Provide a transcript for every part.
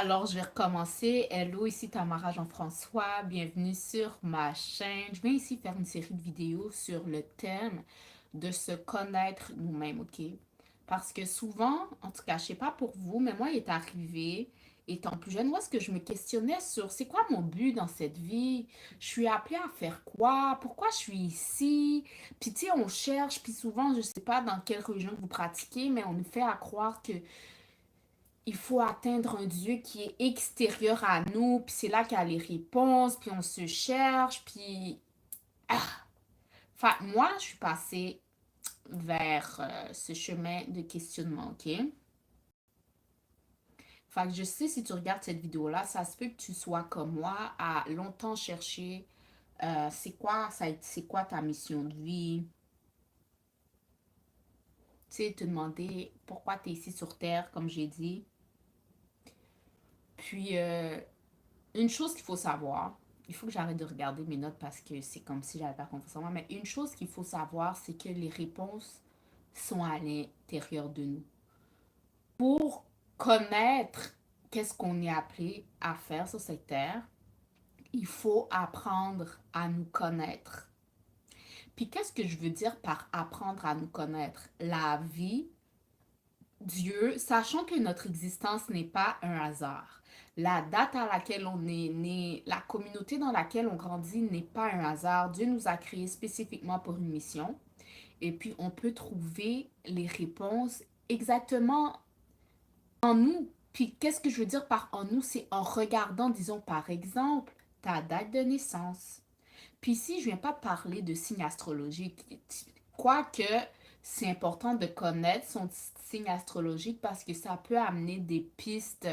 Alors, je vais recommencer. Hello, ici Tamara Jean-François. Bienvenue sur ma chaîne. Je viens ici faire une série de vidéos sur le thème de se connaître nous-mêmes, ok? Parce que souvent, en tout cas, je sais pas pour vous, mais moi, il est arrivé, étant plus jeune, moi, ce que je me questionnais sur c'est quoi mon but dans cette vie? Je suis appelée à faire quoi? Pourquoi je suis ici? Puis, tu sais, on cherche, puis souvent, je sais pas dans quelle religion vous pratiquez, mais on nous fait à croire que il faut atteindre un Dieu qui est extérieur à nous, puis c'est là qu'il y a les réponses, puis on se cherche, puis... Ah! Enfin, moi, je suis passée vers ce chemin de questionnement, ok? Fait que je sais, si tu regardes cette vidéo-là, ça se peut que tu sois comme moi, à longtemps chercher c'est quoi ta mission de vie, tu sais, te demander pourquoi tu es ici sur Terre, comme j'ai dit. Puis, une chose qu'il faut savoir, il faut que j'arrête de regarder mes notes parce que c'est comme si j'avais pas confiance en moi, mais une chose qu'il faut savoir, c'est que les réponses sont à l'intérieur de nous. Pour connaître qu'est-ce qu'on est appelé à faire sur cette terre, il faut apprendre à nous connaître. Puis qu'est-ce que je veux dire par apprendre à nous connaître? La vie, Dieu, sachant que notre existence n'est pas un hasard. La date à laquelle on est né, la communauté dans laquelle on grandit n'est pas un hasard. Dieu nous a créés spécifiquement pour une mission. Et puis, on peut trouver les réponses exactement en nous. Puis, qu'est-ce que je veux dire par en nous? C'est en regardant, disons, par exemple, ta date de naissance. Puis ici, je ne viens pas parler de signes astrologiques. Quoique, c'est important de connaître son signe astrologique parce que ça peut amener des pistes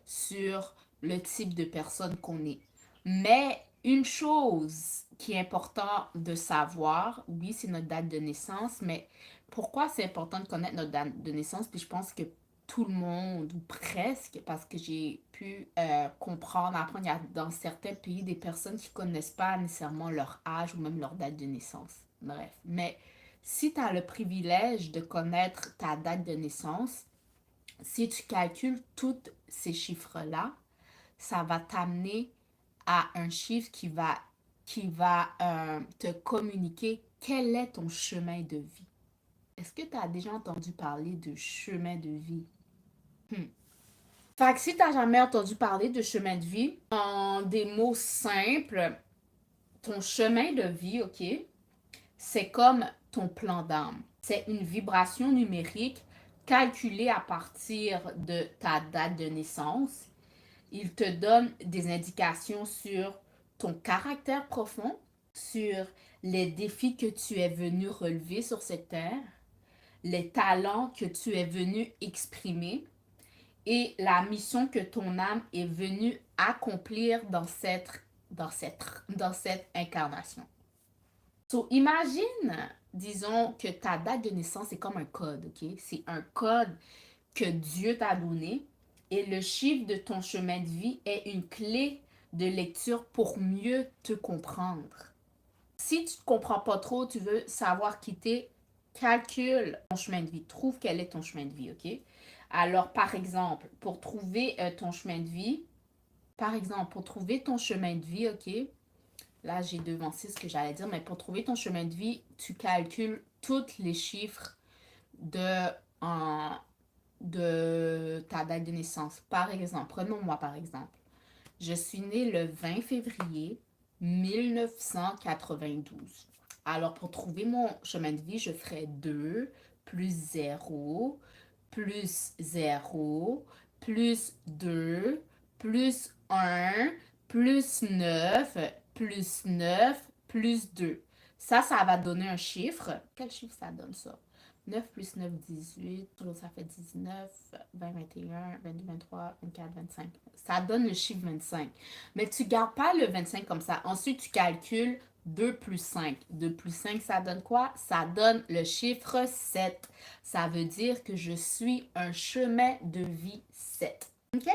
sur le type de personne qu'on est. Mais une chose qui est importante de savoir, oui, c'est notre date de naissance, mais pourquoi c'est important de connaître notre date de naissance? Puis je pense que tout le monde, ou presque, parce que j'ai pu comprendre, apprendre, il y a dans certains pays des personnes qui ne connaissent pas nécessairement leur âge ou même leur date de naissance. Bref, mais si tu as le privilège de connaître ta date de naissance, si tu calcules tous ces chiffres-là, ça va t'amener à un chiffre qui va te communiquer quel est ton chemin de vie. Est-ce que tu as déjà entendu parler de chemin de vie? Hmm. Fait que si t'as jamais entendu parler de chemin de vie, en des mots simples, ton chemin de vie, ok, c'est comme ton plan d'âme. C'est une vibration numérique calculée à partir de ta date de naissance. Il te donne des indications sur ton caractère profond, sur les défis que tu es venu relever sur cette terre, les talents que tu es venu exprimer et la mission que ton âme est venue accomplir dans cette incarnation. So, imagine, disons que ta date de naissance est comme un code, ok? C'est un code que Dieu t'a donné et le chiffre de ton chemin de vie est une clé de lecture pour mieux te comprendre. Si tu ne comprends pas trop, tu veux savoir quitter, calcule ton chemin de vie. Trouve quel est ton chemin de vie, ok? Alors, par exemple, pour trouver ton chemin de vie, ok? Là, j'ai devancé ce que j'allais dire, mais pour trouver ton chemin de vie, tu calcules tous les chiffres de, en- de ta date de naissance. Par exemple, prenons-moi par exemple. Je suis née le 20 février 1992. Alors, pour trouver mon chemin de vie, je ferai 2 plus 0 plus 0 plus 2 plus 1 plus 9 plus 9 plus 2. Ça va donner un chiffre. Quel chiffre ça donne ça? 9 plus 9, 18. Ça fait 19, 20, 21, 22, 23, 24, 25. Ça donne le chiffre 25. Mais tu ne gardes pas le 25 comme ça. Ensuite, tu calcules 2 plus 5. 2 plus 5, ça donne quoi? Ça donne le chiffre 7. Ça veut dire que je suis un chemin de vie 7. OK?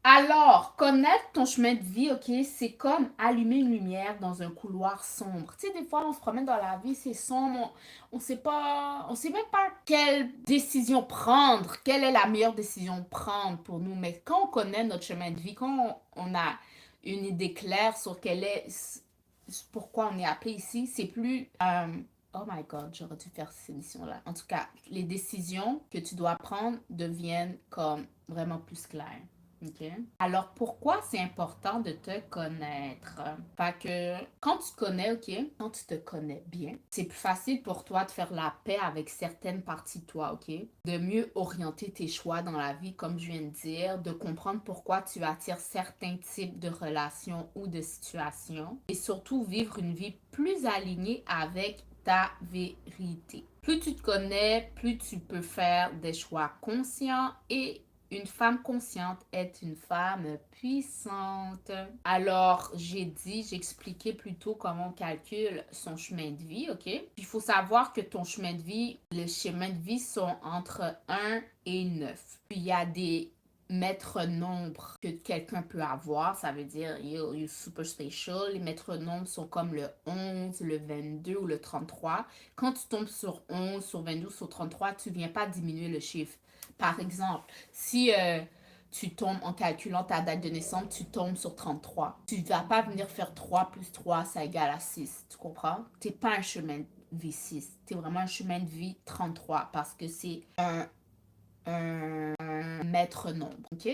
Alors, connaître ton chemin de vie, ok, c'est comme allumer une lumière dans un couloir sombre. Tu sais, des fois, on se promène dans la vie, c'est sombre, on sait pas, on sait même pas quelle décision prendre, quelle est la meilleure décision de prendre pour nous. Mais quand on connaît notre chemin de vie, quand on a une idée claire sur quelle est, pourquoi on est appelé ici, c'est plus, oh my God, j'aurais dû faire cette émission-là. En tout cas, les décisions que tu dois prendre deviennent comme vraiment plus claires. OK? Alors, pourquoi c'est important de te connaître? Fait que quand tu te connais, OK, quand tu te connais bien, c'est plus facile pour toi de faire la paix avec certaines parties de toi, OK? De mieux orienter tes choix dans la vie, comme je viens de dire, de comprendre pourquoi tu attires certains types de relations ou de situations et surtout vivre une vie plus alignée avec ta vérité. Plus tu te connais, plus tu peux faire des choix conscients et une femme consciente est une femme puissante. Alors, j'ai expliqué plutôt comment on calcule son chemin de vie, OK? Puis, il faut savoir que ton chemin de vie, les chemins de vie sont entre 1 et 9. Puis, il y a des maîtres nombres que quelqu'un peut avoir, ça veut dire you're super special. Les maîtres nombres sont comme le 11, le 22 ou le 33. Quand tu tombes sur 11, sur 22, sur 33, tu ne viens pas diminuer le chiffre. Par exemple, si tu tombes en calculant ta date de naissance, tu tombes sur 33. Tu ne vas pas venir faire 3 plus 3, ça égale à 6. Tu comprends? Tu n'es pas un chemin de vie 6. Tu es vraiment un chemin de vie 33 parce que c'est un maître nombre. OK?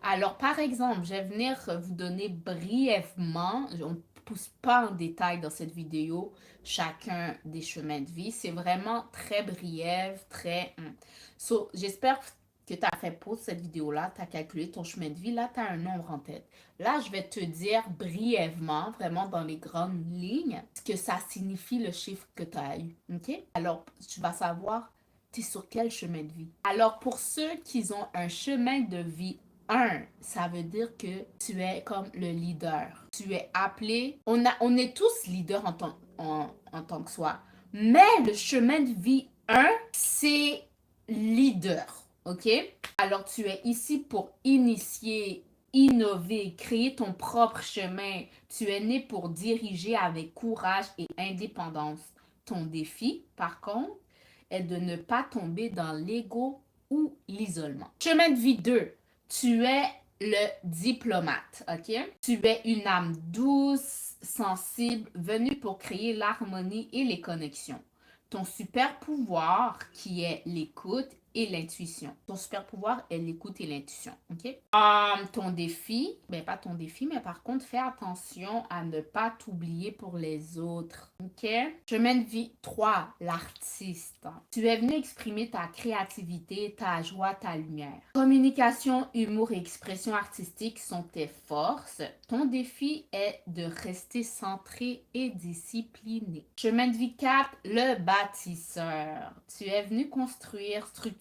Alors, par exemple, je vais venir vous donner brièvement, on ne pousse pas en détail dans cette vidéo chacun des chemins de vie. C'est vraiment très briève, très... So, j'espère que tu as fait pause cette vidéo-là, tu as calculé ton chemin de vie, là, tu as un nombre en tête. Là, je vais te dire brièvement, vraiment dans les grandes lignes, ce que ça signifie le chiffre que tu as eu. OK? Alors, tu vas savoir, tu es sur quel chemin de vie. Alors, pour ceux qui ont un chemin de vie 1, ça veut dire que tu es comme le leader. Tu es appelé, on est tous leaders en tant que soi. Mais le chemin de vie 1, c'est leader. OK? Alors, tu es ici pour initier, innover, créer ton propre chemin. Tu es né pour diriger avec courage et indépendance. Ton défi, par contre, est de ne pas tomber dans l'ego ou l'isolement. Chemin de vie 2, tu es le diplomate, OK? Tu es une âme douce, sensible, venue pour créer l'harmonie et les connexions. Ton super pouvoir qui est l'écoute et l'intuition. Ton super pouvoir est l'écoute et l'intuition, OK? Ton défi, ben pas ton défi, mais par contre, fais attention à ne pas t'oublier pour les autres, OK? Chemin de vie 3, l'artiste. Tu es venu exprimer ta créativité, ta joie, ta lumière. Communication, humour et expression artistique sont tes forces. Ton défi est de rester centré et discipliné. Chemin de vie 4, le bâtisseur. Tu es venu construire, structurer,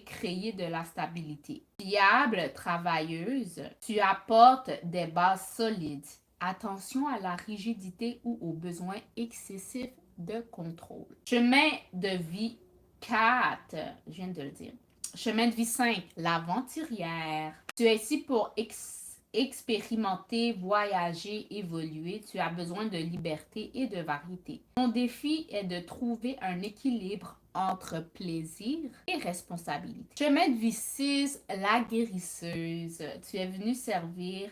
créer de la stabilité. Fiable, travailleuse, tu apportes des bases solides. Attention à la rigidité ou aux besoins excessifs de contrôle. Chemin de vie 4, je viens de le dire. Chemin de vie 5, l'aventurière. Tu es ici pour expérimenter, voyager, évoluer. Tu as besoin de liberté et de variété. Ton défi est de trouver un équilibre entre plaisir et responsabilité. Chemin de vie 6, la guérisseuse. Tu es venu servir,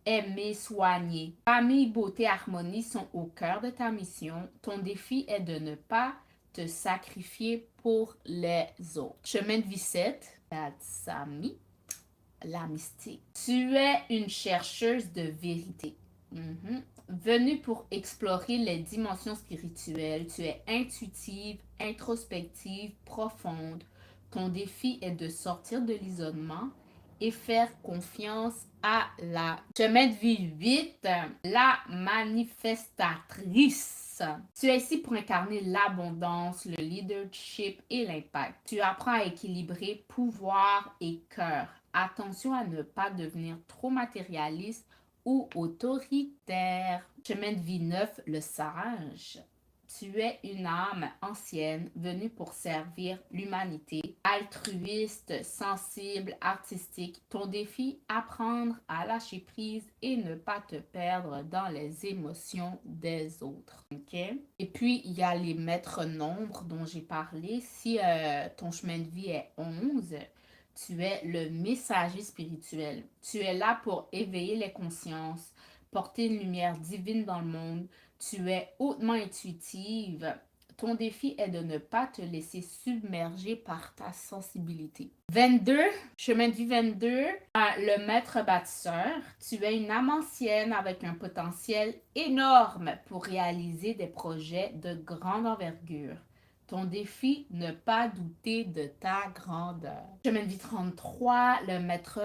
aimer, soigner. Famille, beauté, harmonie sont au cœur de ta mission. Ton défi est de ne pas te sacrifier pour les autres. Chemin de vie 7, Sami, la mystique. Tu es une chercheuse de vérité. Venue pour explorer les dimensions spirituelles, tu es intuitive, introspective, profonde. Ton défi est de sortir de l'isolement et faire confiance à la chemin de vie 8, la manifestatrice. Tu es ici pour incarner l'abondance, le leadership et l'impact. Tu apprends à équilibrer pouvoir et cœur. Attention à ne pas devenir trop matérialiste ou autoritaire. Chemin de vie 9, le sage. Tu es une âme ancienne venue pour servir l'humanité, altruiste, sensible, artistique. Ton défi, apprendre à lâcher prise et ne pas te perdre dans les émotions des autres. OK? Et puis, il y a les maîtres nombres dont j'ai parlé. Si ton chemin de vie est 11, tu es le messager spirituel. Tu es là pour éveiller les consciences, porter une lumière divine dans le monde. Tu es hautement intuitive. Ton défi est de ne pas te laisser submerger par ta sensibilité. 22, chemin de vie 22, le maître bâtisseur. Tu es une âme ancienne avec un potentiel énorme pour réaliser des projets de grande envergure. Ton défi, ne pas douter de ta grandeur. Chemin de vie 33, le maître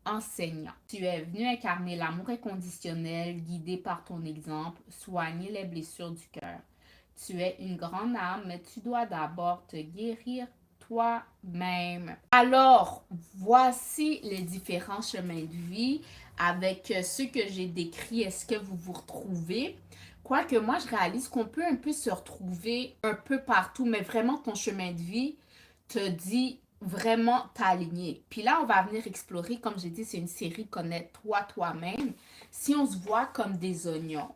enseignant. Tu es venu incarner l'amour inconditionnel, guidé par ton exemple, soigner les blessures du cœur. Tu es une grande âme, mais tu dois d'abord te guérir toi-même. Alors, voici les différents chemins de vie avec ceux que j'ai décrits. Est-ce que vous vous retrouvez? Quoique moi, je réalise qu'on peut un peu se retrouver un peu partout, mais vraiment ton chemin de vie te dit vraiment t'aligner. Puis là, on va venir explorer, comme j'ai dit, c'est une série Connais-toi toi-même. Si on se voit comme des oignons,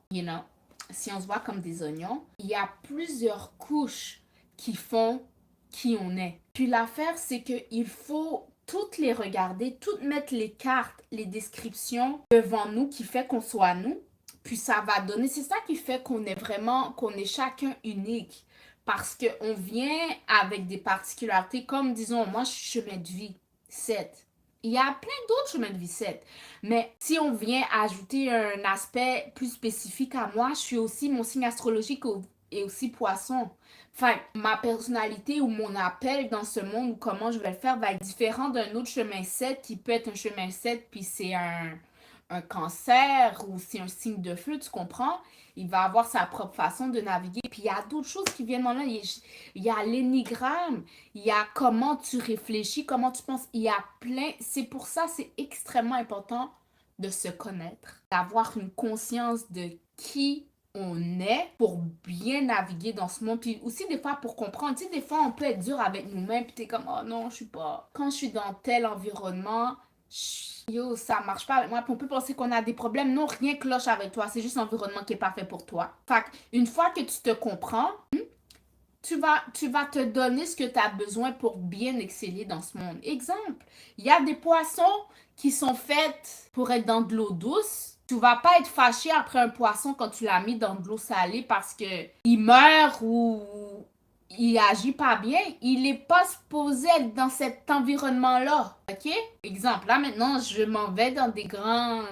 si on se voit comme des oignons, il y a plusieurs couches qui font qui on est. Puis l'affaire, c'est qu'il faut toutes les regarder, toutes mettre les cartes, les descriptions devant nous qui fait qu'on soit nous. Puis ça va donner, c'est ça qui fait qu'on est vraiment, qu'on est chacun unique. Parce qu'on vient avec des particularités, comme disons, moi je suis chemin de vie 7. Il y a plein d'autres chemins de vie 7. Mais si on vient ajouter un aspect plus spécifique à moi, je suis aussi, mon signe astrologique est aussi poisson. Enfin, ma personnalité ou mon appel dans ce monde ou comment je vais le faire va être différent d'un autre chemin 7 qui peut être un chemin 7 puis c'est un cancer ou c'est un signe de feu, tu comprends? Il va avoir sa propre façon de naviguer. Puis il y a d'autres choses qui viennent dans là. Il y a l'énigramme, il y a comment tu réfléchis, comment tu penses. Il y a plein. C'est pour ça, c'est extrêmement important de se connaître, d'avoir une conscience de qui on est pour bien naviguer dans ce monde. Puis aussi, des fois, pour comprendre, tu sais, des fois, on peut être dur avec nous-mêmes. Puis t'es comme, oh non, je suis pas. Quand je suis dans tel environnement, yo, ça marche pas avec moi. Puis on peut penser qu'on a des problèmes. Non, rien cloche avec toi. C'est juste l'environnement qui est parfait pour toi. Fait une fois que tu te comprends, tu vas te donner ce que tu as besoin pour bien exceller dans ce monde. Exemple, il y a des poissons qui sont faits pour être dans de l'eau douce. Tu vas pas être fâché après un poisson quand tu l'as mis dans de l'eau salée parce que il meurt ou il agit pas bien. Il est pas supposé être dans cet environnement-là. OK? Exemple, là maintenant, je m'en vais dans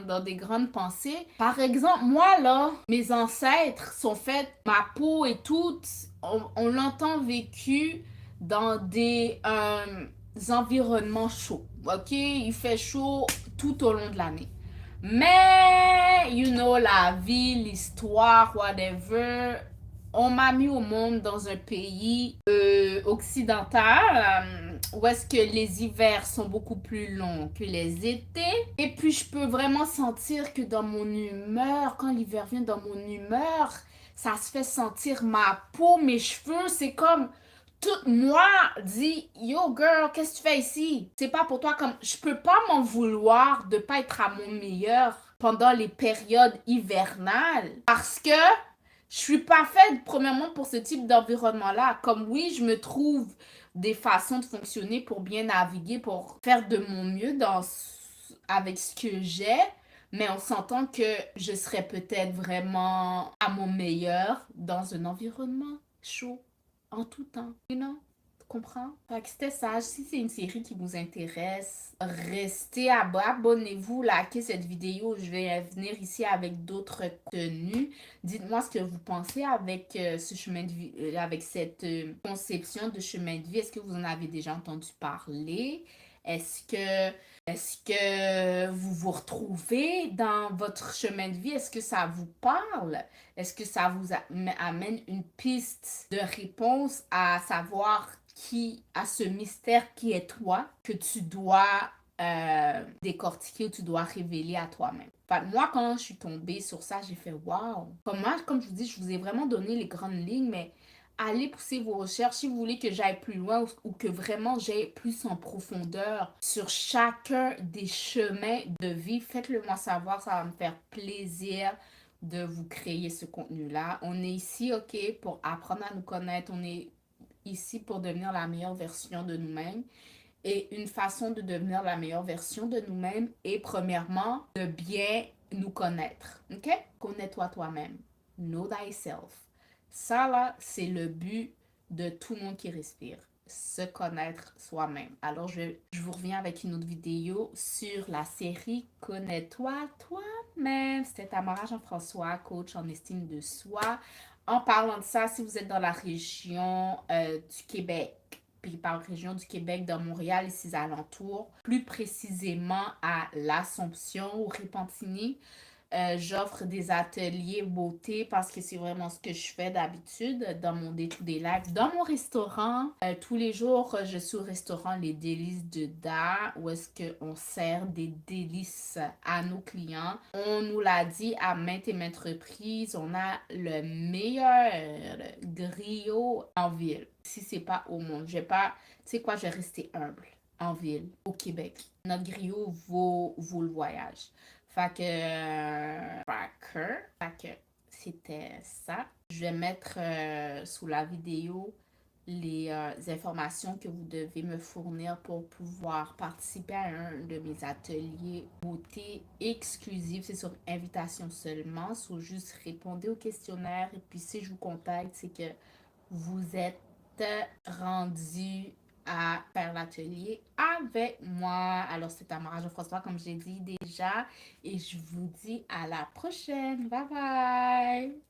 dans des grandes pensées. Par exemple, moi là, mes ancêtres sont faits, ma peau et tout, on l'entend vécu dans des environnements chauds. OK? Il fait chaud tout au long de l'année. Mais, la vie, l'histoire, whatever, on m'a mis au monde dans un pays occidental où est-ce que les hivers sont beaucoup plus longs que les étés. Et puis, je peux vraiment sentir que dans mon humeur, quand l'hiver vient dans mon humeur, ça se fait sentir ma peau, mes cheveux, c'est comme tout moi dit yo girl, qu'est-ce que tu fais ici? C'est pas pour toi. Comme je peux pas m'en vouloir de pas être à mon meilleur pendant les périodes hivernales parce que je suis pas faite premièrement pour ce type d'environnement là. Comme oui, je me trouve des façons de fonctionner pour bien naviguer, pour faire de mon mieux avec ce que j'ai. Mais on s'entend que je serais peut-être vraiment à mon meilleur dans un environnement chaud en tout temps. Tu comprends? Fait que c'était ça. Si c'est une série qui vous intéresse, restez abonnez-vous, likez cette vidéo. Je vais venir ici avec d'autres contenus. Dites-moi ce que vous pensez avec ce chemin de vie, avec cette conception de chemin de vie. Est-ce que vous en avez déjà entendu parler? Est-ce que vous vous retrouvez dans votre chemin de vie? Est-ce que ça vous parle? Est-ce que ça vous amène une piste de réponse à savoir à ce mystère qui est toi, que tu dois décortiquer ou tu dois révéler à toi-même. Fait que moi, quand je suis tombée sur ça, j'ai fait waouh! Comme moi, comme je vous dis, je vous ai vraiment donné les grandes lignes, mais allez pousser vos recherches si vous voulez que j'aille plus loin ou que vraiment j'aille plus en profondeur sur chacun des chemins de vie. Faites-le moi savoir, ça va me faire plaisir de vous créer ce contenu-là. On est ici, OK, pour apprendre à nous connaître. On est ici pour devenir la meilleure version de nous-mêmes. Et une façon de devenir la meilleure version de nous-mêmes est premièrement de bien nous connaître. OK? Connais-toi toi-même. Know thyself. Ça, là, c'est le but de tout le monde qui respire. Se connaître soi-même. Alors, je vous reviens avec une autre vidéo sur la série Connais-toi toi-même. C'était Tamara Jean-François, coach en estime de soi. En parlant de ça, si vous êtes dans la région du Québec, puis par région du Québec, dans Montréal et ses alentours, plus précisément à l'Assomption ou Repentigny. J'offre des ateliers beauté parce que c'est vraiment ce que je fais d'habitude dans mon day-to-day life. Dans mon restaurant, tous les jours, je suis au restaurant Les Délices de Da, où est-ce qu'on sert des délices à nos clients. On nous l'a dit à maintes et maintes reprises, on a le meilleur griot en ville. Si c'est pas au monde, je vais pas, tu sais quoi, je vais rester humble en ville, au Québec. Notre griot vaut le voyage. Fait que c'était ça. Je vais mettre sous la vidéo les informations que vous devez me fournir pour pouvoir participer à un de mes ateliers beauté exclusifs. C'est sur invitation seulement. So, juste répondez au questionnaire et puis si je vous contacte, c'est que vous êtes rendu à faire l'atelier avec moi. Alors, c'est Tamara Jean-François, comme j'ai dit déjà. Et je vous dis à la prochaine. Bye bye!